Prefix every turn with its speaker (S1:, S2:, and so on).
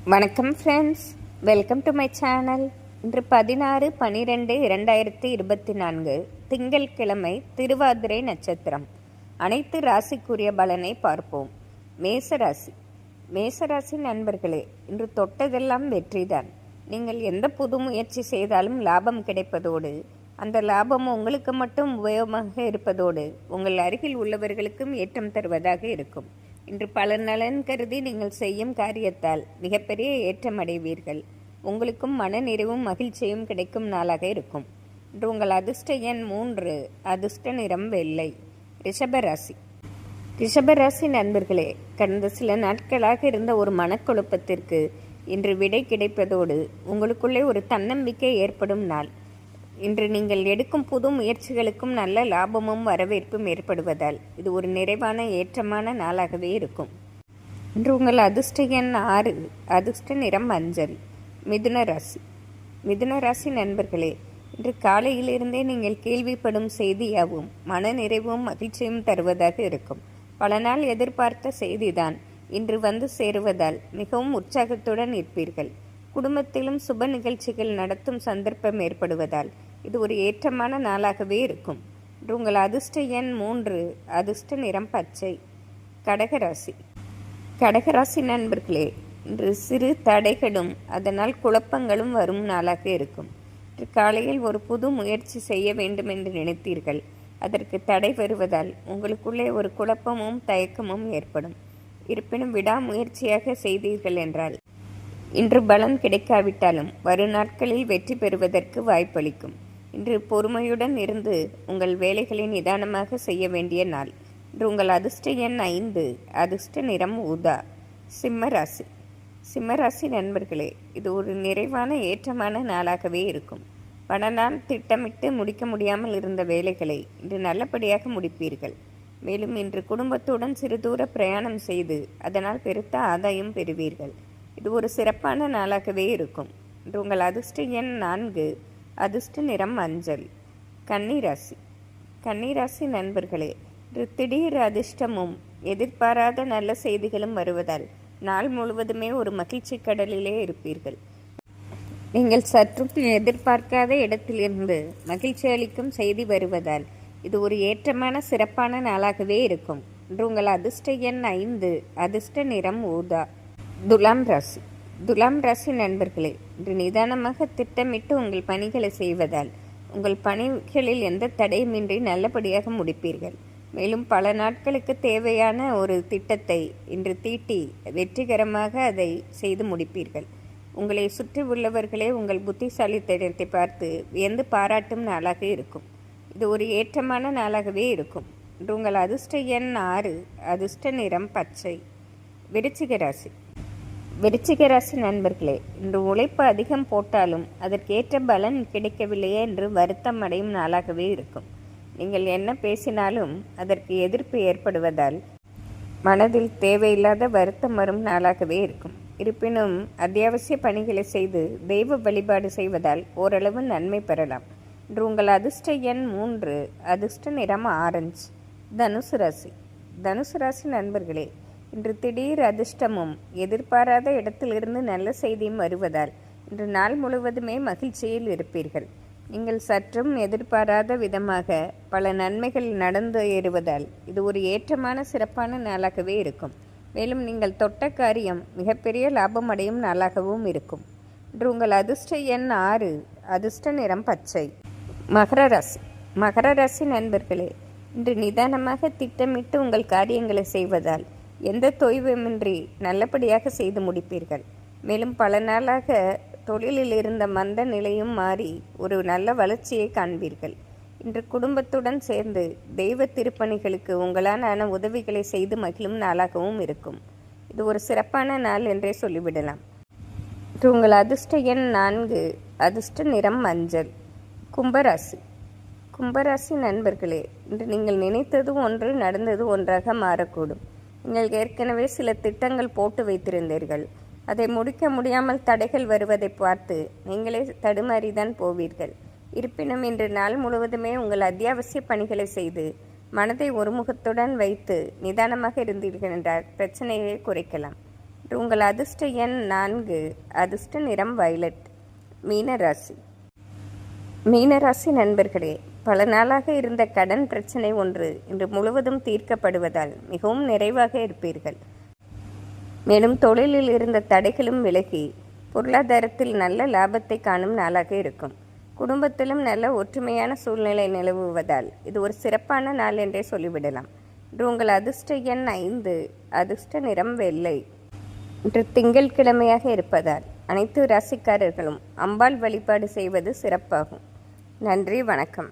S1: வணக்கம் friends, welcome to my channel. இன்று 16/12/2024 திங்கட்கிழமை, திருவாதிரை நட்சத்திரம். அனைத்து ராசிக்குரிய பலனை பார்ப்போம். மேசராசி. மேசராசி நண்பர்களே, இன்று தொட்டதெல்லாம் வெற்றிதான். நீங்கள் எந்த புது முயற்சி செய்தாலும் லாபம் கிடைப்பதோடு, அந்த லாபம் உங்களுக்கு மட்டும் உபயோகமாக இருப்பதோடு உங்கள் அருகில் உள்ளவர்களுக்கும் ஏற்றம் தருவதாக இருக்கும். இன்று பல நலன் கருதி நீங்கள் செய்யும் காரியத்தால் மிகப்பெரிய ஏற்றம் அடைவீர்கள். உங்களுக்கும் மனநிறைவும் மகிழ்ச்சியும் கிடைக்கும் நாளாக இருக்கும். இன்று உங்கள் அதிர்ஷ்ட எண் 3, அதிர்ஷ்ட நிறம் வெள்ளை. ரிஷபராசி. ரிஷபராசி நண்பர்களே, கடந்த சில நாட்களாக இருந்த ஒரு மனக்குழப்பத்திற்கு இன்று விடை கிடைப்பதோடு உங்களுக்குள்ளே ஒரு தன்னம்பிக்கை ஏற்படும் நாள். இன்று நீங்கள் எடுக்கும் புது முயற்சிகளுக்கும் நல்ல லாபமும் வரவேற்பும் ஏற்படுவதால் இது ஒரு நிறைவான ஏற்றமான நாளாகவே இருக்கும். இன்று உங்கள் அதிர்ஷ்ட எண் 6, அதிர்ஷ்ட நிறம் மஞ்சள். மிதுன ராசி. மிதுன ராசி நண்பர்களே, இன்று காலையிலிருந்தே நீங்கள் கேள்விப்படும் செய்தியாகவும் மன நிறைவும் மகிழ்ச்சியும் தருவதாக இருக்கும். பல நாள் எதிர்பார்த்த செய்திதான் இன்று வந்து சேருவதால் மிகவும் உற்சாகத்துடன் இருப்பீர்கள். குடும்பத்திலும் சுப நிகழ்ச்சிகள் நடத்தும் சந்தர்ப்பம் ஏற்படுவதால் இது ஒரு ஏற்றமான நாளாகவே இருக்கும். இன்று உங்கள் அதிர்ஷ்ட எண் 3, அதிர்ஷ்ட நிறம் பச்சை. கடகராசி. கடகராசி நண்பர்களே, இன்று சிறு தடைகளும் அதனால் குழப்பங்களும் வரும் நாளாக இருக்கும். இன்று காலையில் ஒரு புது முயற்சி செய்ய வேண்டும் என்று நினைத்தீர்கள். அதற்கு தடை வருவதால் உங்களுக்குள்ளே ஒரு குழப்பமும் தயக்கமும் ஏற்படும். இருப்பினும் விடாமுயற்சியாக செய்தீர்கள் என்றால் இன்று பலன் கிடைக்காவிட்டாலும் வரும் நாட்களில் வெற்றி பெறுவதற்கு வாய்ப்பளிக்கும். இன்று பொறுமையுடன் இருந்து உங்கள் வேலைகளை நிதானமாக செய்ய வேண்டிய நாள். இன்று உங்கள் அதிர்ஷ்ட எண் 5, அதிர்ஷ்ட நிறம் ஊதா. சிம்மராசி. சிம்மராசி நண்பர்களே, இது ஒரு நிறைவான ஏற்றமான நாளாகவே இருக்கும். பல நாள் திட்டமிட்டு முடிக்க முடியாமல் இருந்த வேலைகளை இன்று நல்லபடியாக முடிப்பீர்கள். மேலும் இன்று குடும்பத்துடன் சிறு தூர பிரயாணம் செய்து அதனால் பெருத்த ஆதாயம் பெறுவீர்கள். இது ஒரு சிறப்பான நாளாகவே இருக்கும். இன்று உங்கள் அதிர்ஷ்ட எண் 4, அதிர்ஷ்ட நிறம் மஞ்சள். கன்னிராசி. கன்னிராசி நண்பர்களே, இன்று திடீர் அதிர்ஷ்டமும் எதிர்பாராத நல்ல செய்திகளும் வருவதால் நாள் முழுவதுமே ஒரு மகிழ்ச்சி கடலிலே இருப்பீர்கள். நீங்கள் சற்றும் எதிர்பார்க்காத இடத்திலிருந்து மகிழ்ச்சி அளிக்கும் செய்தி வருவதால் இது ஒரு ஏற்றமான சிறப்பான நாளாகவே இருக்கும். இன்று உங்கள் அதிர்ஷ்ட எண் 5, அதிர்ஷ்ட நிறம் ஊதா. துலாம் ராசி. துலாம் ராசி நண்பர்களே, இன்று நிதானமாக திட்டமிட்டு உங்கள் பணிகளை செய்வதால் உங்கள் பணிகளில் எந்த தடையுமின்றி நல்லபடியாக முடிப்பீர்கள். மேலும் பல நாட்களுக்கு தேவையான ஒரு திட்டத்தை இன்று தீட்டி வெற்றிகரமாக அதை செய்து முடிப்பீர்கள். உங்களை சுற்றி உள்ளவர்களே உங்கள் புத்திசாலித்தனத்தை பார்த்து வியந்து பாராட்டும் நாளாக இருக்கும். இது ஒரு ஏற்றமான நாளாகவே இருக்கும். இன்று உங்கள் அதிர்ஷ்ட எண் 6, அதிர்ஷ்ட நிறம் பச்சை. விருச்சிக ராசி. விருச்சிக ராசி நண்பர்களே, இன்று உழைப்பு அதிகம் போட்டாலும் அதற்கேற்ற பலன் கிடைக்கவில்லையே என்று வருத்தம் அடையும் நாளாகவே இருக்கும். நீங்கள் என்ன பேசினாலும் அதற்கு எதிர்ப்பு ஏற்படுவதால் மனதில் தேவையில்லாத வருத்தம் வரும் நாளாகவே இருக்கும். இருப்பினும் அத்தியாவசிய பணிகளை செய்து தெய்வ வழிபாடு செய்வதால் ஓரளவு நன்மை பெறலாம். இன்று உங்கள் அதிர்ஷ்ட எண் 3, அதிர்ஷ்ட நிறம் ஆரஞ்சு. தனுசு ராசி. தனுசு ராசி நண்பர்களே, இன்று திடீர் அதிர்ஷ்டமும் எதிர்பாராத இடத்திலிருந்து நல்ல செய்தியும் வருவதால் இன்று நாள் முழுவதுமே மகிழ்ச்சியில் இருப்பீர்கள். நீங்கள் சற்றும் எதிர்பாராத விதமாக பல நன்மைகள் நடந்து ஏறுவதால் இது ஒரு ஏற்றமான சிறப்பான நாளாகவே இருக்கும். மேலும் நீங்கள் தொட்ட காரியம் மிகப்பெரிய லாபம் அடையும் நாளாகவும் இருக்கும். இன்று உங்கள் அதிர்ஷ்ட எண் 6, அதிர்ஷ்ட நிறம் பச்சை. மகர ராசி. மகர ராசி நண்பர்களே, இன்று நிதானமாக திட்டமிட்டு உங்கள் காரியங்களை செய்வதால் எந்த தொய்வுமின்றி நல்லபடியாக செய்து முடிப்பீர்கள். மேலும் பல நாளாக தொழிலில் இருந்த மந்த நிலையும் மாறி ஒரு நல்ல வளர்ச்சியை காண்பீர்கள். இன்று குடும்பத்துடன் சேர்ந்து தெய்வ திருப்பணிகளுக்கு உங்களான உதவிகளை செய்து மகிழும் நாளாகவும் இருக்கும். இது ஒரு சிறப்பான நாள் என்றே சொல்லிவிடலாம். இது உங்கள் அதிர்ஷ்ட எண் 4, அதிர்ஷ்ட நிறம் மஞ்சள். கும்பராசி. கும்பராசி நண்பர்களே, இன்று நீங்கள் நினைத்தது ஒன்று, நடந்தது ஒன்றாக மாறக்கூடும். நீங்கள் ஏற்கனவே சில திட்டங்கள் போட்டு வைத்திருந்தீர்கள். அதை முடிக்க முடியாமல் தடைகள் வருவதை பார்த்து நீங்களே தடுமாறிதான் போவீர்கள். இருப்பினும் இன்று நாள் முழுவதுமே உங்கள் அத்தியாவசிய பணிகளை செய்து மனதை ஒருமுகத்துடன் வைத்து நிதானமாக இருந்தீர்கள் என்றால் பிரச்சனையை குறைக்கலாம். உங்கள் அதிர்ஷ்ட எண் 4. அதிர்ஷ்ட நிறம் வயலட். மீனராசி. மீனராசி நண்பர்களே, பல நாளாக இருந்த கடன் பிரச்சனை ஒன்று இன்று முழுவதும் தீர்க்கப்படுவதால் மிகவும் நிறைவாக இருப்பீர்கள். மேலும் தொழிலில் இருந்த தடைகளும் விலகி பொருளாதாரத்தில் நல்ல லாபத்தை காணும் நாளாக இருக்கும். குடும்பத்திலும் நல்ல ஒற்றுமையான சூழ்நிலை நிலவுவதால் இது ஒரு சிறப்பான நாள் என்றே சொல்லிவிடலாம். இன்று உங்கள் அதிர்ஷ்ட எண் 5. அதிர்ஷ்ட நிறம் வெள்ளை. இன்று திங்கட்கிழமையாக இருப்பதால் அனைத்து ராசிக்காரர்களும் அம்பாள் வழிபாடு செய்வது சிறப்பாகும். நன்றி, வணக்கம்.